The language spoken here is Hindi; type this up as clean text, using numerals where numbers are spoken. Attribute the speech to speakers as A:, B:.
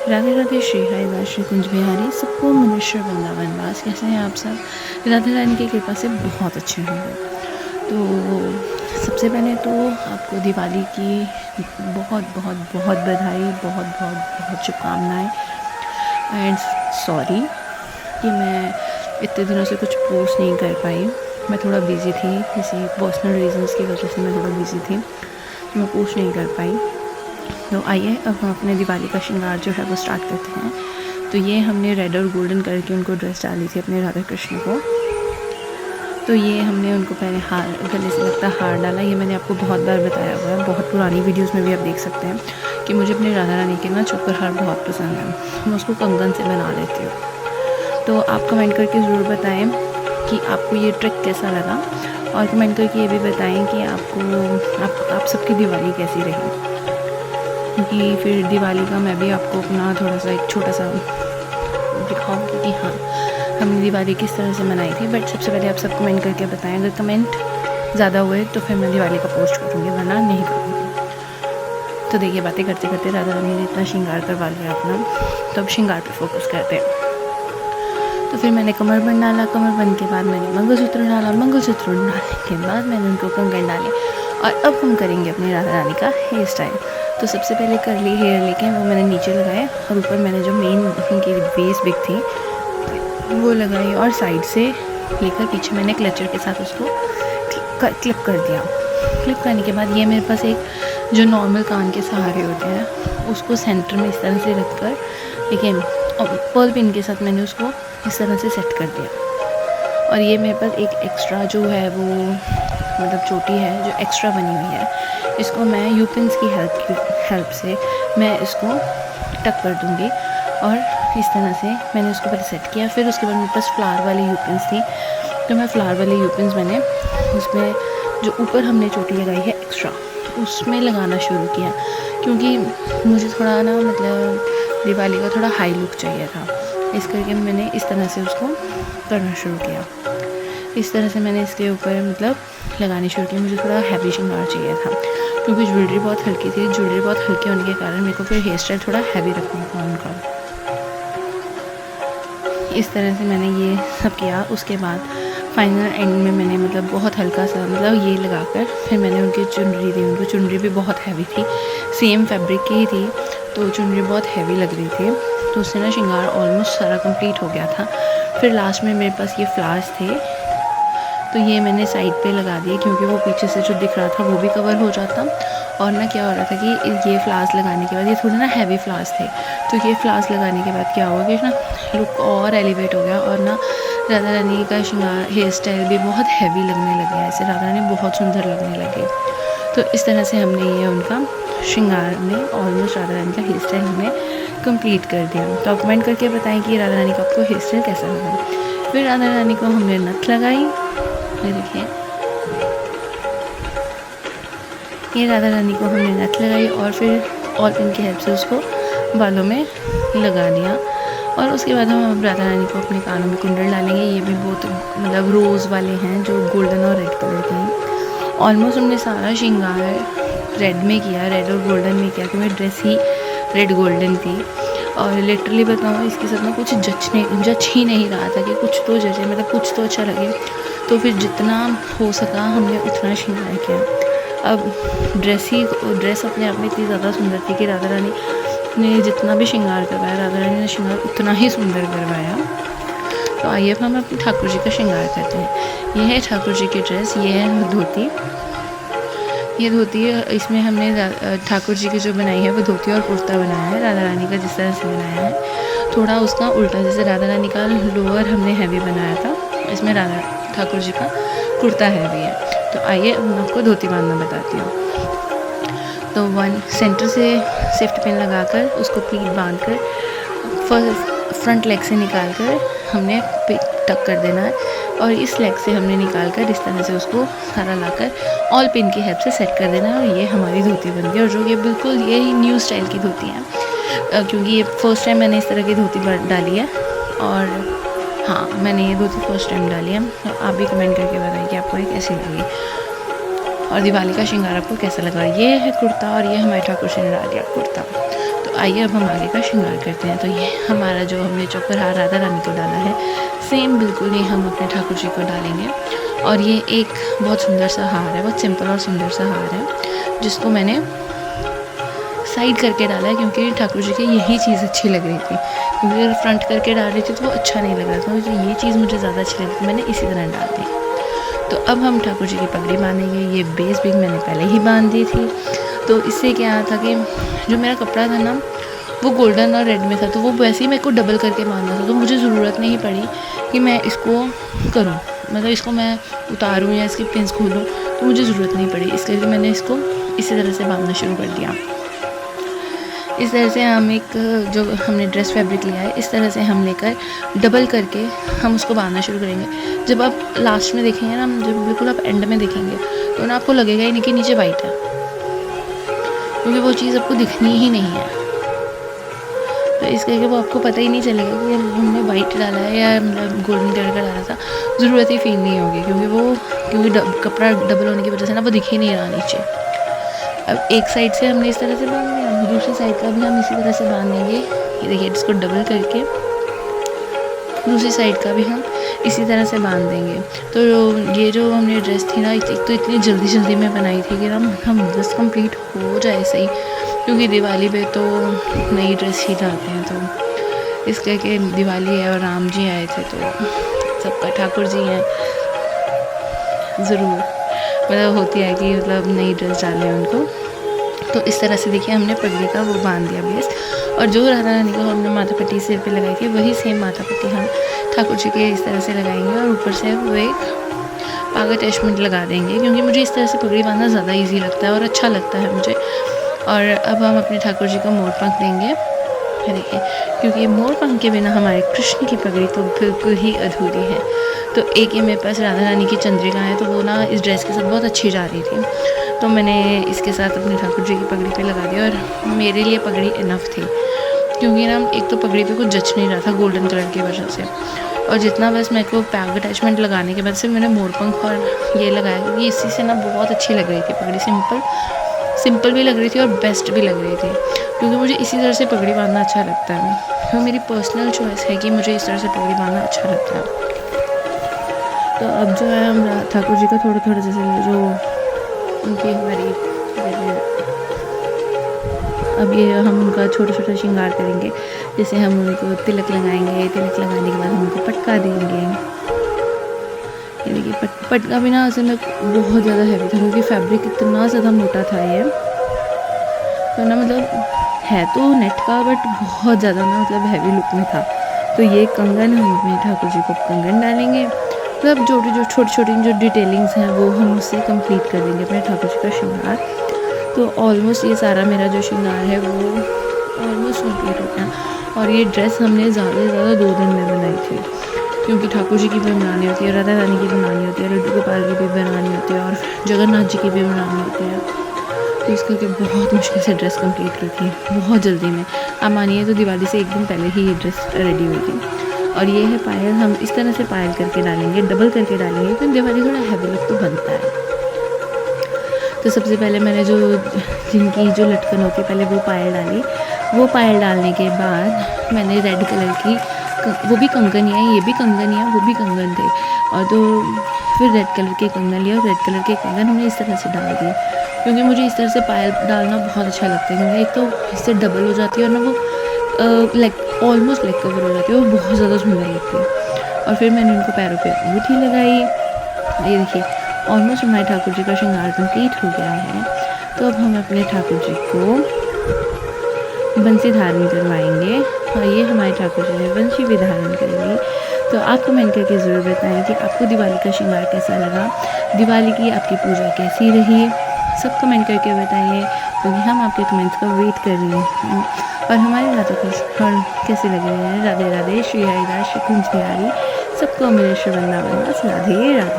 A: राधे राधे, श्री हरिदास, श्री कुंज बिहारी, सबको मनुष्य वृंदावन वास। कैसे हैं आप सब? राधे रानी की कृपा से बहुत अच्छे होंगे। तो सबसे पहले तो आपको दिवाली की बहुत बहुत बहुत बधाई, बहुत बहुत बहुत शुभकामनाएँ। एंड सॉरी कि मैं इतने दिनों से कुछ पोस्ट नहीं कर पाई। मैं थोड़ा बिज़ी थी, किसी पर्सनल रीजंस की वजह से मैं थोड़ा बिज़ी थी, तो मैं पोस्ट नहीं कर पाई। तो आइए अब हम अपने दिवाली का श्रृंगार जो है वो स्टार्ट करते हैं। तो ये हमने रेड और गोल्डन कलर की उनको ड्रेस डाली थी अपने राधा कृष्ण को। तो ये हमने उनको पहले हार, गले से लगता हार डाला। ये मैंने आपको बहुत बार बताया हुआ है, बहुत पुरानी वीडियोस में भी आप देख सकते हैं कि मुझे अपने राधा रानी के ना चोकर हार बहुत पसंद है। मैं उसको कंगन से बना लेती हूँ। तो आप कमेंट करके ज़रूर बताएं कि आपको ये ट्रिक कैसा लगा, और कमेंट करके ये भी बताएं कि आपको आप सबकी दिवाली कैसी रही, क्योंकि फिर दिवाली का मैं भी आपको अपना थोड़ा सा एक छोटा सा दिखाऊंगी कि हाँ हमने दिवाली किस तरह से मनाई थी। बट सबसे पहले आप सब कमेंट करके बताएं। अगर कमेंट ज़्यादा हुए तो फिर मैं दिवाली का पोस्ट करूँगी, वरना नहीं करूँगी। तो देखिए, बातें करते करते राधा रानी ने इतना श्रृंगार करवा लिया अपना, तो अब श्रृंगार पर फोकस करते हैं। तो फिर मैंने कमरबंद डाला, कमरबंद के बाद मैंने मंगलसूत्र डाला, मंगलसूत्र डालने के बाद मैंने उनको कंगन डाले। और अब हम करेंगे अपनी राधा रानी का हेयर स्टाइल। तो सबसे पहले कर्ली हेयर लेके वो मैंने नीचे लगाए, और ऊपर मैंने जो मेन उनकी बेस बिग थी वो लगाई, और साइड से लेकर पीछे मैंने क्लचर के साथ उसको क्लिप कर दिया। क्लिप करने के बाद ये मेरे पास एक जो नॉर्मल कान के सहारे होते हैं उसको सेंटर में इस तरह से रख कर, लेकिन पर्ल पिन के साथ मैंने उसको इस तरह से सेट कर दिया। और ये मेरे पास एक एक्स्ट्रा जो है वो मतलब चोटी है जो एक्स्ट्रा बनी हुई है, इसको मैं यू पिन्स की हेल्प से मैं इसको टक कर दूँगी। और इस तरह से मैंने उसको पहले सेट किया। फिर उसके बाद मेरे पास फ्लावर वाली यू पिन्स थी, तो मैं फ्लावर वाली यू पिन्स मैंने उसमें जो ऊपर हमने चोटी लगाई है एक्स्ट्रा उसमें लगाना शुरू किया, क्योंकि मुझे थोड़ा ना मतलब दिवाली का थोड़ा हाई लुक चाहिए था। इस करके मैंने इस तरह से उसको करना शुरू किया। इस तरह से मैंने इसके ऊपर मतलब लगानी शुरू की। मुझे थोड़ा हैवी श्रृंगार चाहिए था, क्योंकि ज्वेलरी बहुत हल्की थी। ज्वेलरी बहुत हल्की होने के कारण मेरे को फिर हेयर स्टाइल थोड़ा हैवी रखना था उनका। इस तरह से मैंने ये सब किया। उसके बाद फाइनल एंड में मैंने मतलब बहुत हल्का सा मतलब ये लगाकर फिर मैंने उनकी चुनरी दी। उनको चुनरी भी बहुत हैवी थी, सेम फैब्रिक की ही थी, तो चुनरी बहुत हैवी लग रही थी। तो उससे ना श्रृंगार ऑलमोस्ट सारा कंप्लीट हो गया था। फिर लास्ट में मेरे पास ये फ्लावर्स थे, तो ये मैंने साइड पे लगा दिए, क्योंकि वो पीछे से जो दिख रहा था वो भी कवर हो जाता। और ना क्या हो रहा था कि ये फ्लावर्स लगाने के बाद ये थोड़े ना हैवी फ्लावर्स थे, तो ये फ्लावर्स लगाने के बाद क्या हुआ कि ना लुक और एलिवेट हो गया, और ना राधा रानी का श्रृंगार हेयर स्टाइल भी बहुत हैवी लगने लग गया। ऐसे राधा रानी बहुत सुंदर लगने लगे। तो इस तरह से हमने ये उनका श्रृंगार में ऑलमोस्ट राधा रानी का हेयर स्टाइल हमने कंप्लीट कर दिया। तो आप कमेंट करके बताएं कि राधा रानी का आपको हेयर स्टाइल कैसा लगा। फिर राधा रानी को हमने नथ लगाई। ये देखिए, ये राधा रानी को हमने नथ लगाई, और फिर ऑल पिन की हेल्प से उसको बालों में लगा दिया। और उसके बाद हम अब राधा रानी को अपने कानों में कुंडल डालेंगे। ये भी बहुत मतलब रोज़ वाले हैं जो गोल्डन और रेड कलर के हैं। ऑलमोस्ट हमने सारा श्रृंगार रेड में किया, रेड और गोल्डन में किया, क्योंकि ड्रेस ही रेड गोल्डन थी। और लिटरली बताऊँ, इसके साथ में कुछ जच ही नहीं रहा था कि कुछ तो जचे, मतलब कुछ तो अच्छा लगे। तो फिर जितना हो सका हमने उतना श्रृंगार किया। अब ड्रेस अपने आप में इतनी ज़्यादा सुंदर थी कि राधा रानी ने जितना भी श्रृंगार करवाया, राधा रानी ने श्रृंगार उतना ही सुंदर करवाया। तो आइए अब हम अपने ठाकुर जी का श्रृंगार करते हैं। ये है ठाकुर जी की ड्रेस, ये है धोती। ये धोती है, इसमें हमने ठाकुर जी की जो बनाई है वो धोती और कुर्ता बनाया है। राधा रानी का जिस तरह से बनाया है थोड़ा उसका उल्टा, जैसे राधा रानी का लोअर हमने हैवी बनाया था, इसमें राधा ठाकुर जी का कुर्ता हैवी है। तो आइए मैं आपको धोती बांधना बताती हूँ। तो वन सेंटर से सेफ्टी पिन लगाकर उसको प्लीट बांध कर फ्रंट लेग से निकाल कर हमने टक कर देना है, और इस लेग से हमने निकाल कर इस तरह से उसको सारा लाकर ऑल पिन की हेल्प से सेट कर देना है। और ये हमारी धोती बन गई। और जो ये बिल्कुल ये न्यू स्टाइल की धोती है, क्योंकि ये फर्स्ट टाइम मैंने इस तरह की धोती डाली है। और हाँ, मैंने ये धोती फर्स्ट टाइम डाली है। तो आप भी कमेंट करके बताइए कि आपको ये कैसी लगी, और दिवाली का श्रृंगार आपको कैसा लगा। ये है कुर्ता, और ये हमारे ठाकुर श्रृंगार का कुर्ता। तो आइए अब हम आगे का श्रृंगार करते हैं। तो ये हमारा जो हमने चोकर हार राधा रानी को डाला है, सेम बिल्कुल ही हम अपने ठाकुर जी को डालेंगे। और ये एक बहुत सुंदर सा हार है, बहुत सिंपल और सुंदर सा हार है, जिसको मैंने साइड करके डाला है क्योंकि ठाकुर जी की यही चीज़ अच्छी लग रही थी। क्योंकि अगर फ्रंट करके डाल रही थी तो वो अच्छा नहीं लग रहा था, तो ये चीज़ मुझे ज़्यादा अच्छी लगी, तो मैंने इसी तरह डाल दी। तो अब हम ठाकुर जी की पगड़ी बांधेंगे। ये बेस भी मैंने पहले ही बांध दी थी। तो इससे क्या था कि जो मेरा कपड़ा था ना वो गोल्डन और रेड में था, तो वो वैसे ही मेरे को डबल करके बांधना था, तो मुझे ज़रूरत नहीं पड़ी कि मैं इसको करूँ, मतलब इसको मैं उतारूँ या इसके पिंस खोलूँ, तो मुझे ज़रूरत नहीं पड़ी। इसलिए मैंने इसको इसी तरह से बांधना शुरू कर दिया। इस तरह से हम एक जो हमने ड्रेस फैब्रिक लिया है, इस तरह से हम लेकर डबल करके हम उसको बांधना शुरू करेंगे। जब आप लास्ट में देखेंगे ना, जब बिल्कुल आप एंड में देखेंगे तो ना आपको लगेगा ही नहीं कि नीचे वाइट है, क्योंकि वो चीज़ आपको दिखनी ही नहीं है। तो इस करके वो आपको पता ही नहीं चलेगा कि हमने वाइट डाला है या मतलब गोल्डन कलर का डाला था, ज़रूरत ही फील नहीं होगी, क्योंकि कपड़ा डबल होने की वजह से ना वो दिख ही नहीं रहा नीचे। अब एक साइड से हमने इस तरह से बांध दिया, दूसरी साइड का भी हम इसी तरह से बांधेंगे। ये देखिए, इसको डबल करके दूसरी साइड का भी हम इसी तरह से बांध देंगे। तो ये जो हमने ड्रेस थी ना, एक तो इतनी जल्दी में बनाई थी कि हम ड्रेस कंप्लीट हो जाए सही, क्योंकि दिवाली पे तो नई ड्रेस ही डालते हैं। तो इस करके दिवाली है और राम जी आए थे, तो सबका ठाकुर जी हैं, ज़रूर मतलब होती है कि मतलब नई ड्रेस डालें उनको। तो इस तरह से देखिए हमने पगड़ी का वो बांध दिया बेस, और जो राधा रानी को हमने माथा पट्टी सिर पे लगाई थी, वही सेम माथा पट्टी हम ठाकुर जी के इस तरह से लगाएंगे, और ऊपर से वो एक पाग अटैचमेंट लगा देंगे, क्योंकि मुझे इस तरह से पगड़ी बांधना ज़्यादा ईजी लगता है और अच्छा लगता है मुझे। और अब हम अपने ठाकुर जी को मोर पंख देंगे। देखिए, क्योंकि मोर पंख के बिना हमारे कृष्ण की पगड़ी तो बिल्कुल ही अधूरी है। तो एक ये मेरे पास राधा रानी की चंद्रिका है, तो वो ना इस ड्रेस के साथ बहुत अच्छी जा रही थी, तो मैंने इसके साथ अपने ठाकुर जी की पगड़ी पे लगा दिया, और मेरे लिए पगड़ी इनफ थी, क्योंकि ना एक तो पगड़ी पे कुछ जच नहीं रहा था गोल्डन कलर की वजह से, और जितना बस मेरे को पैग अटैचमेंट लगाने के बाद से मैंने मोरपंख और ये लगाया, क्योंकि इसी से ना बहुत अच्छी लग रही थी पगड़ी, सिंपल भी लग रही थी और बेस्ट भी लग रही थी, क्योंकि मुझे इसी तरह से पगड़ी बांधना अच्छा लगता है। तो मेरी पर्सनल चॉइस है कि मुझे इस तरह से पगड़ी बांधना अच्छा लगता है। तो अब जो है हम ठाकुर जी का थोड़ा जैसे जो उनकी हमारी अब ये हम उनका छोटा श्रृंगार करेंगे। जैसे हम उनको तिलक लगाएंगे, तिलक लगाने के बाद हम उनको पटका देंगे। ये देखिए, पटका भी ना असल में बहुत ज़्यादा हैवी था, क्योंकि फैब्रिक इतना ज़्यादा मोटा था ये, तो ना मतलब है तो नेट का, बट बहुत ज़्यादा ना मतलब हैवी लुक में था। तो ये कंगन हम अपने ठाकुर जी को कंगन डालेंगे, मतलब जो छोटी जो डिटेलिंग्स हैं वो हम उससे कंप्लीट कर देंगे अपने ठाकुर जी का श्रृंगार। तो ऑलमोस्ट ये सारा मेरा जो श्रृंगार है वो ऑलमोस्ट कंप्लीट हो गया। और ये ड्रेस हमने ज़्यादा से ज़्यादा 2 दिन में बनाई थी, क्योंकि ठाकुर जी की भी बनानी होती है, राधा रानी की भी बनानी होती है, लड्डू गोपाल की भी बनानी होती है, और जगन्नाथ जी की भी बनानी होती है। तो इस करके बहुत मुश्किल से ड्रेस कंप्लीट की थी, बहुत जल्दी में। आप मानिए तो दिवाली से 1 दिन पहले ही ये ड्रेस रेडी हुई थी। और ये है पायल, हम इस तरह से पायल करके डालेंगे, डबल करके डालेंगे, तो दिवाली थोड़ा हैवी लुक तो बनता है। तो सबसे पहले मैंने जिनकी जो लटकन होती है, पहले वो पायल डाली। वो पायल डालने के बाद मैंने रेड कलर की, वो भी कंगन ही है, ये भी कंगन ही है, वो भी कंगन थे, और तो फिर रेड कलर के कंगन लिया, और रेड कलर के कंगन हमने इस तरह से डाल दिए, क्योंकि मुझे इस तरह से पायल डालना बहुत अच्छा लगता है, क्योंकि एक तो इससे डबल हो जाती है, और ना वो ऑलमोस्ट लेग कवर हो जाती है, और बहुत ज़्यादा सुंदर लगती है। और फिर मैंने उनको पैरों पे अंगूठी लगाई। ये देखिए, ऑलमोस्ट हमारे ठाकुर जी का श्रृंगार कंप्लीट हो गया है। तो अब हम अपने ठाकुर जी को बंसी धारण करवाएंगे, और ये हमारे ठाकुर जी ने बंसी भी धारण करेंगे। तो आप कमेंट करके ज़रूर बताएं कि आपको दिवाली का श्रृंगार कैसा लगा, दिवाली की आपकी पूजा कैसी रही, सब कमेंट करके बताइए, क्योंकि हम आपके कमेंट्स का वेट कर रहे हैं। और हमारे राधा कृष्ण कैसे लगे हैं। राधे राधे, श्री हरिदास, श्री कुंज बिहारी, सबको मेरे श्री वृंदावन, राधे राधे।